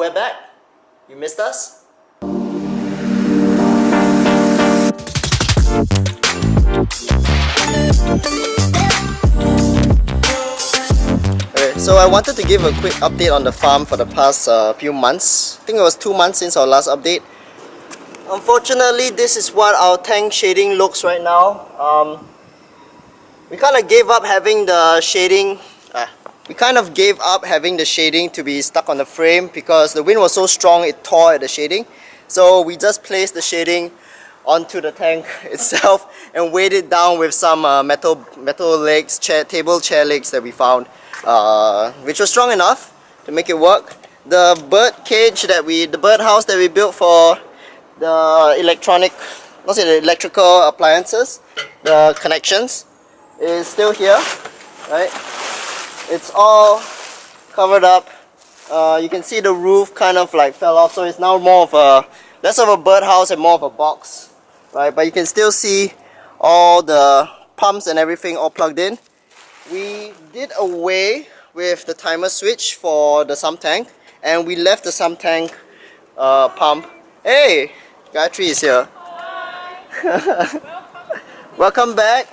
we're back. You missed us? Okay, so I wanted to give a quick update on the farm for the past few months. I think it was 2 months since our last update. Unfortunately, this is what our tank shading looks right now. We kind of gave up having the shading. To be stuck on the frame because the wind was so strong it tore at the shading. So we just placed the shading onto the tank itself and weighed it down with some metal legs, table chair legs that we found, which was strong enough to make it work. The bird house that we built for the electrical appliances, the connections, is still here, right? It's all covered up. You can see the roof kind of like fell off, so it's now more of a less of a birdhouse and more of a box, right? But you can still see all the pumps and everything all plugged in. We did away with the timer switch for the sump tank, and we left the sump tank pump. Hey, Gayatri is here. Welcome back.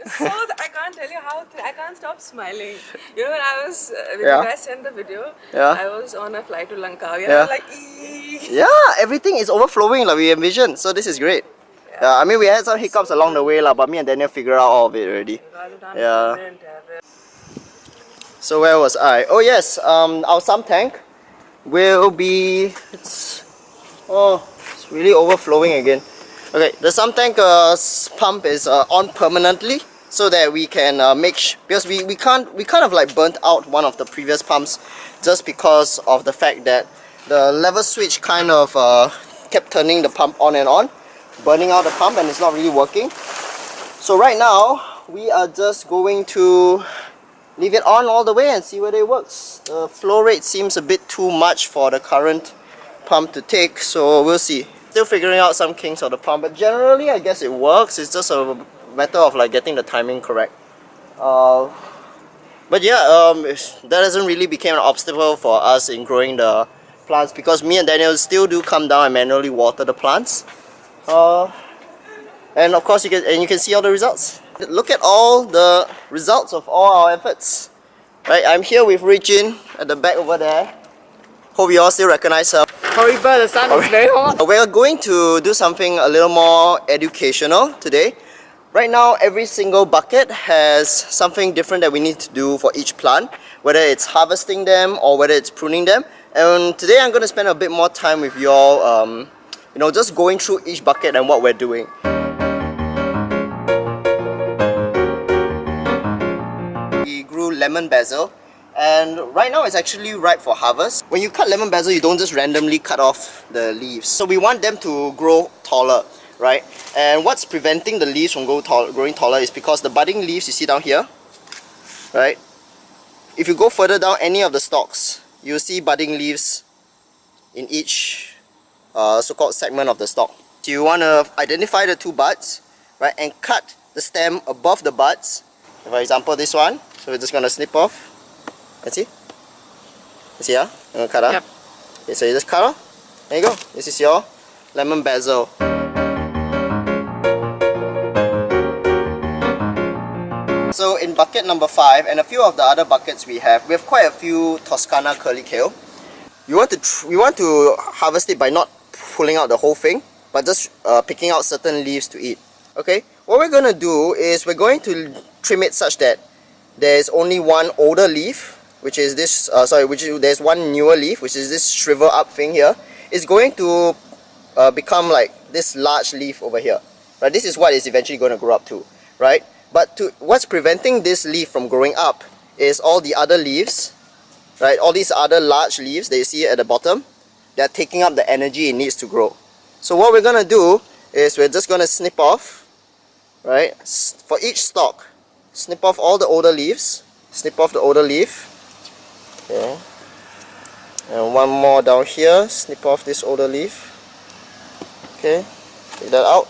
So I can't tell you how I can't stop smiling. You know, when I was when you guys sent the video, I was on a flight to Lanka. We were like, yeah, everything is overflowing like we envisioned. So this is great. I mean, we had some hiccups along the way, but me and Daniel figured out all of it already. Yeah. So where was I? Oh yes, our sump tank will be. It's really overflowing again. Okay, the sump tank pump is on permanently, so that we can because we kind of like burnt out one of the previous pumps just because of the fact that the lever switch kind of kept turning the pump on and on, burning out the pump, and it's not really working. So right now we are just going to leave it on all the way and see whether it works. The flow rate seems a bit too much for the current pump to take, so we'll see. Still figuring out some kinks of the pump, but generally I guess it works. It's just a matter of like getting the timing correct. But yeah, that hasn't really become an obstacle for us in growing the plants because me and Daniel still do come down and manually water the plants. And of course you can see all the results. Look at all the results of all our efforts. Right, I'm here with Regine at the back over there. Hope you all still recognize her. horrible, the sun is very hot. We're going to do something a little more educational today. Right now, every single bucket has something different that we need to do for each plant, whether it's harvesting them or whether it's pruning them. And today I'm going to spend a bit more time with you all, just going through each bucket and what we're doing. We grew lemon basil. And right now it's actually ripe for harvest. When you cut lemon basil, you don't just randomly cut off the leaves. So we want them to grow taller, right? And what's preventing the leaves from growing taller is because the budding leaves you see down here, right? If you go further down any of the stalks, you'll see budding leaves in each so-called segment of the stalk. So you want to identify the two buds, right? And cut the stem above the buds. For example, this one. So we're just going to snip off. Let's see. Let's see, I'm gonna cut out. Yep. Okay, so you just cut off. There you go. This is your lemon basil. So in bucket number 5 and a few of the other buckets we have quite a few Toscana curly kale. We want to harvest it by not pulling out the whole thing, but just picking out certain leaves to eat. Okay. What we're gonna do is we're going to trim it such that there's only one older leaf, which is this, there's one newer leaf, which is this shrivel up thing here. It's going to become like this large leaf over here. Right? This is what it's eventually going to grow up to, right? But what's preventing this leaf from growing up is all the other leaves, right? All these other large leaves that you see at the bottom, they're taking up the energy it needs to grow. So what we're going to do is we're just going to snip off, right? For each stalk, snip off all the older leaves, snip off the older leaf. Okay. And one more down here, snip off this older leaf. Okay, take that out.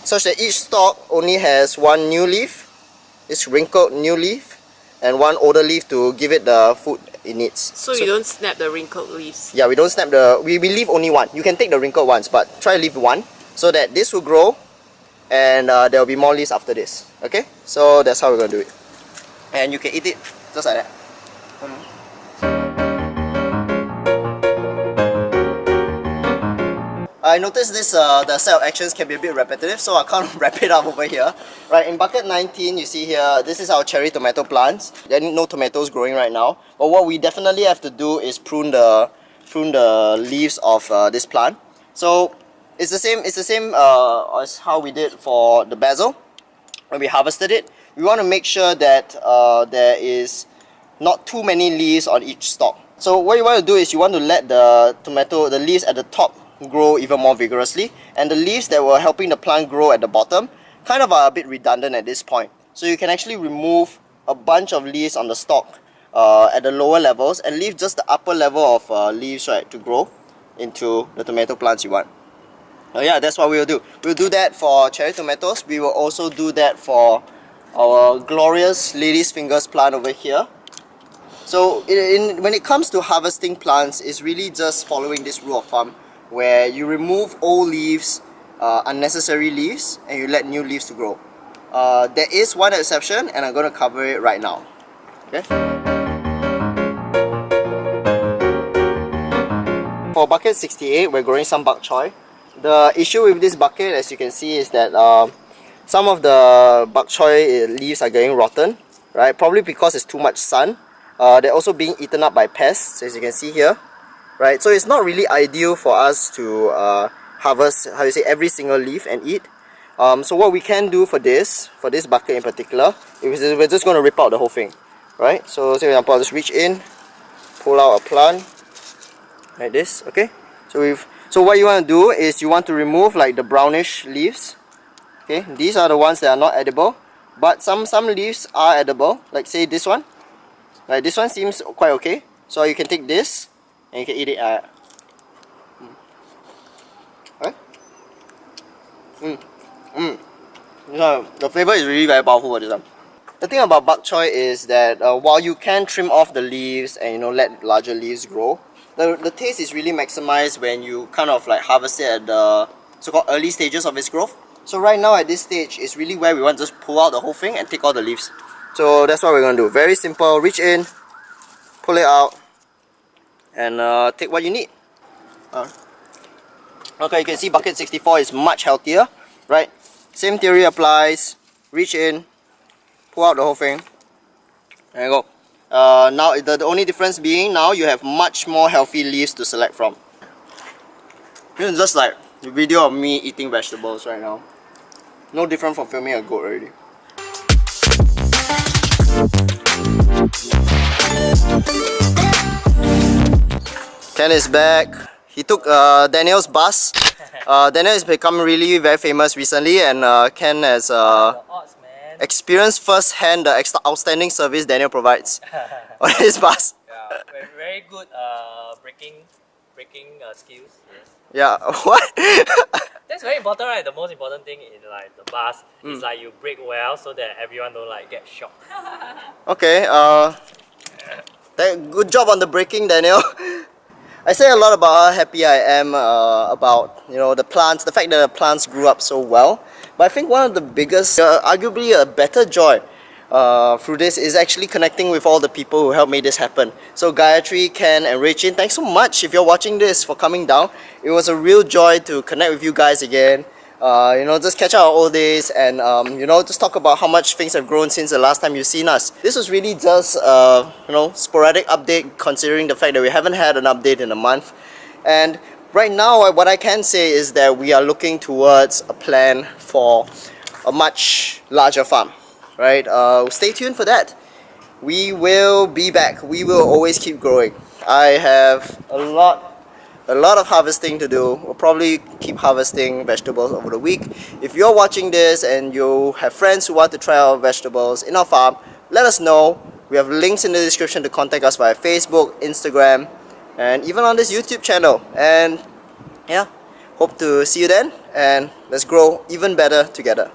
Such that each stalk only has one new leaf, this wrinkled new leaf, and one older leaf to give it the food it needs. So you don't snap the wrinkled leaves? Yeah, we don't snap we leave only one. You can take the wrinkled ones, but try to leave one so that this will grow and there will be more leaves after this. Okay, so that's how we're going to do it. And you can eat it just like that. I noticed this the set of actions can be a bit repetitive, so I can't wrap it up over here. Right, in bucket 19, you see here, this is our cherry tomato plants. There are no tomatoes growing right now, but what we definitely have to do is prune the leaves of this plant. So it's the same as how we did for the basil. When we harvested it, we want to make sure that there is not too many leaves on each stalk. So what you want to do is you want to let the leaves at the top grow even more vigorously, and the leaves that were helping the plant grow at the bottom kind of are a bit redundant at this point. So you can actually remove a bunch of leaves on the stalk at the lower levels and leave just the upper level of leaves, right, to grow into the tomato plants you want. Yeah, that's what we'll do. We'll do that for cherry tomatoes. We will also do that for our glorious lady's fingers plant over here. So when it comes to harvesting plants, it's really just following this rule of thumb where you remove old leaves, unnecessary leaves, and you let new leaves to grow. There is one exception, and I'm going to cover it right now. Okay. For bucket 68, we're growing some bok choy. The issue with this bucket, as you can see, is that some of the bok choy leaves are getting rotten, right? Probably because it's too much sun. They're also being eaten up by pests, as you can see here. Right, so it's not really ideal for us to harvest, every single leaf and eat. So what we can do for this bucket in particular, is we're just going to rip out the whole thing. Right, so say for example, I'll just reach in, pull out a plant, like this, okay? So what you want to do is you want to remove like the brownish leaves. Okay, these are the ones that are not edible, but some leaves are edible, like say this one. Like this one seems quite okay, so you can take this and you can eat it. Right? The flavor is really very powerful for this one. The thing about bok choy is that while you can trim off the leaves and let larger leaves grow, the taste is really maximized when you kind of like harvest it at the so-called early stages of its growth. So right now at this stage is really where we want to just pull out the whole thing and take all the leaves. So that's what we're going to do. Very simple. Reach in, pull it out, and take what you need. Okay, you can see bucket 64 is much healthier, right? Same theory applies. Reach in, pull out the whole thing. There you go. Now the only difference being now you have much more healthy leaves to select from. This is just like a video of me eating vegetables right now. No different from filming a goat already. Ken is back. He took Daniel's bus. Daniel has become really very famous recently, and Ken has experienced firsthand the outstanding service Daniel provides on his bus. Yeah, very good braking skills. Yes. Yeah, what? That's very important, right? The most important thing in like the bus is like you brake well so that everyone don't like get shocked. Okay, good job on the braking, Daniel. I say a lot about how happy I am about the plants, the fact that the plants grew up so well. But I think one of the biggest, arguably a better joy through this is actually connecting with all the people who helped make this happen. So Gayatri, Ken, and Rachin, thanks so much if you're watching this for coming down. It was a real joy to connect with you guys again. Just catch up our old days and just talk about how much things have grown since the last time you've seen us. This was really just sporadic update, considering the fact that we haven't had an update in a month. And right now what I can say is that we are looking towards a plan for a much larger farm, right? Stay tuned for that. We will be back. We will always keep growing. I have a lot of harvesting to do. We'll probably keep harvesting vegetables over the week. If you're watching this and you have friends who want to try our vegetables in our farm, let us know. We have links in the description to contact us via Facebook, Instagram, and even on this YouTube channel. And yeah, hope to see you then, and let's grow even better together.